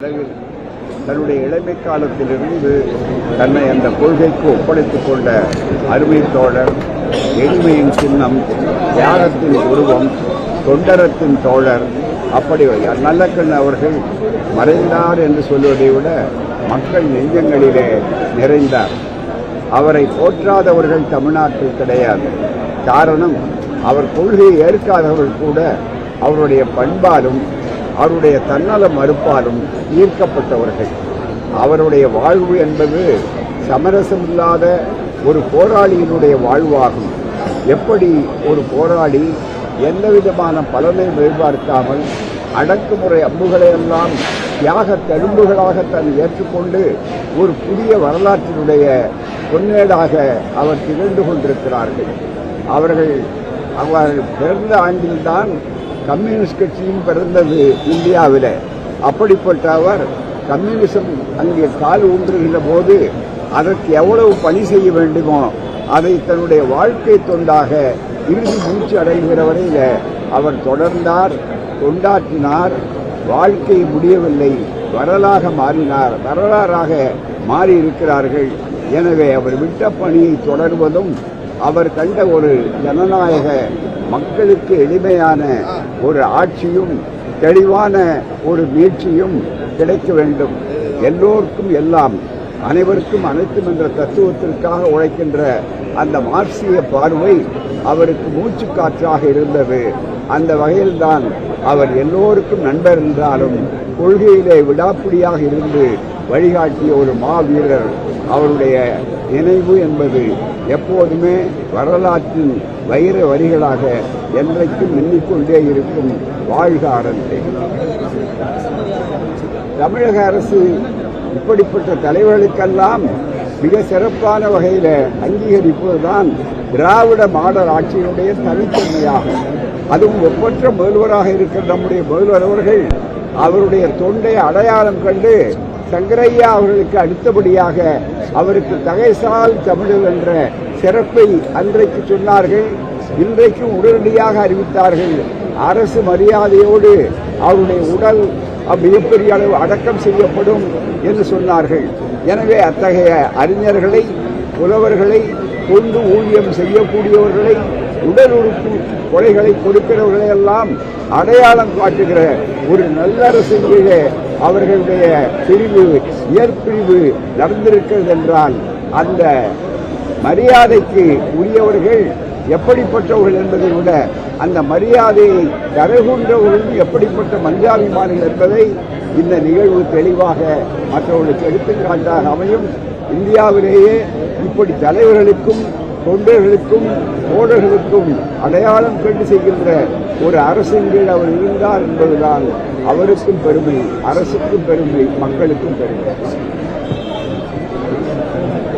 தன்னுடைய இளமை காலத்திலிருந்து தன்னை அந்த கொள்கைக்கு ஒப்படைத்துக் கொண்ட அருமை தோழர், எளிமையின் சின்னம், தியாகத்தின் உருவம், தொண்டரத்தின் தோழர், அப்படி நல்லக்கண் அவர்கள் மறைந்தார் என்று சொல்வதை விட மக்கள் நெஞ்சங்களிலே நிறைந்தார். அவரை போற்றாதவர்கள் தமிழ்நாட்டில் கிடையாது. காரணம், அவர் கொள்கையை ஏற்காதவர்கள் கூட அவருடைய பண்பாலும் அவருடைய தன்னல மறுப்பாலும் ஈர்க்கப்பட்டவர்கள். அவருடைய வாழ்வு என்பது சமரசமில்லாத ஒரு போராளியினுடைய வாழ்வாகும். எப்படி ஒரு போராளி எந்த விதமான பலனை எதிர்பார்க்காமல் அடக்குமுறை அம்புகளையெல்லாம் தியாக தழும்புகளாக தன் ஏற்றுக்கொண்டு ஒரு புதிய வரலாற்றினுடைய பொன்னேடாக அவர் திகழ்ந்து கொண்டிருக்கிறார்கள். அவர்கள் பிறந்த ஆண்டில்தான் கம்யூனிஸ்ட் கட்சியும் பிறந்தது இந்தியாவில். அப்படிப்பட்ட அவர் கம்யூனிசம் அங்கே கால் ஊன்றுகின்ற போது அதற்கு எவ்வளவு பணி செய்ய வேண்டுமோ அதை தன்னுடைய வாழ்க்கை தொண்டாக இறுதி மூச்சு அடைகிற வரையில் அவர் தொடர்ந்தார், தொண்டாற்றினார். வாழ்க்கை முடியவில்லை, வரலாறாக மாறியிருக்கிறார்கள். எனவே அவர் விட்ட பணியை தொடர்வதும் அவர் கண்ட ஒரு ஜனநாயக மக்களுக்கு எளிமையான ஒரு ஆட்சியும் தெளிவான ஒரு மீட்சியும் கிடைக்க வேண்டும். எல்லோருக்கும் எல்லாம், அனைவருக்கும் அனைத்தும் என்ற தத்துவத்திற்காக உழைக்கின்ற அந்த மார்க்சிய பார்வை அவருக்கு மூச்சு காற்றாக இருந்தது. அந்த வகையில்தான் அவர் எல்லோருக்கும் நண்பர் என்றாலும் கொள்கையிலே விடாப்பிடியாக இருந்து வழிகாட்டிய ஒரு மாவீரர். அவருடைய நினைவு என்பது எப்போதுமே வரலாற்றின் வைர வரிகளாக என்றைக்கும் எண்ணிக்கொண்டே இருக்கும். வாழ்க அரசை. தமிழக அரசு இப்படிப்பட்ட தலைவர்களுக்கெல்லாம் மிக சிறப்பான வகையில் அங்கீகரிப்பதுதான் திராவிட மாடல் ஆட்சியினுடைய தனித்தன்மையாகும். அதுவும் ஒப்பற்ற முதல்வராக இருக்கிற நம்முடைய முதல்வர் அவர்கள் அவருடைய தொண்டை அடையாளம் கண்டு சங்கரையா அவர்களுக்கு அடுத்தபடியாக அவருக்கு தகைசால் தமிழர் என்ற சிறப்பை அன்றைக்கு சொன்னார்கள். இன்றைக்கும் உடனடியாக அறிவித்தார்கள். அரசு மரியாதையோடு அவருடைய உடல் மிகப்பெரிய அளவு அடக்கம் செய்யப்படும் என்று சொன்னார்கள். எனவே அத்தகைய அறிஞர்களை, புலவர்களை, தொண்டு ஊழியம் செய்யக்கூடியவர்களை, உடல் உறுப்பு கொலைகளை கொடுக்கிறவர்களை எல்லாம் அடையாளம் காட்டுகிற ஒரு நல்லரசின் கீழே அவர்களுடைய பிரிவு, இயற்பிரிவு நடந்திருக்கிறது என்றால் அந்த மரியாதைக்கு உரியவர்கள் எப்படிப்பட்டவர்கள் என்பதை விட அந்த மரியாதையை தரகுன்றவர்கள் எப்படிப்பட்ட மனிதாபிமானிகள் என்பதை இந்த நிகழ்வு தெளிவாக மற்றவர்களுக்கு எடுத்துக்காட்டாக அமையும். இந்தியாவிலேயே இப்படி தலைவர்களுக்கும் தொண்டர்களுக்கும் தோழர்களுக்கும் அடையாளம் கண்டு செய்கின்ற ஒரு அரசின் கீழ் அவர் இருந்தார் என்பதுதான் அவருக்கும் பெருமை, அரசுக்கும் பெருமை, மக்களுக்கும் பெருமை.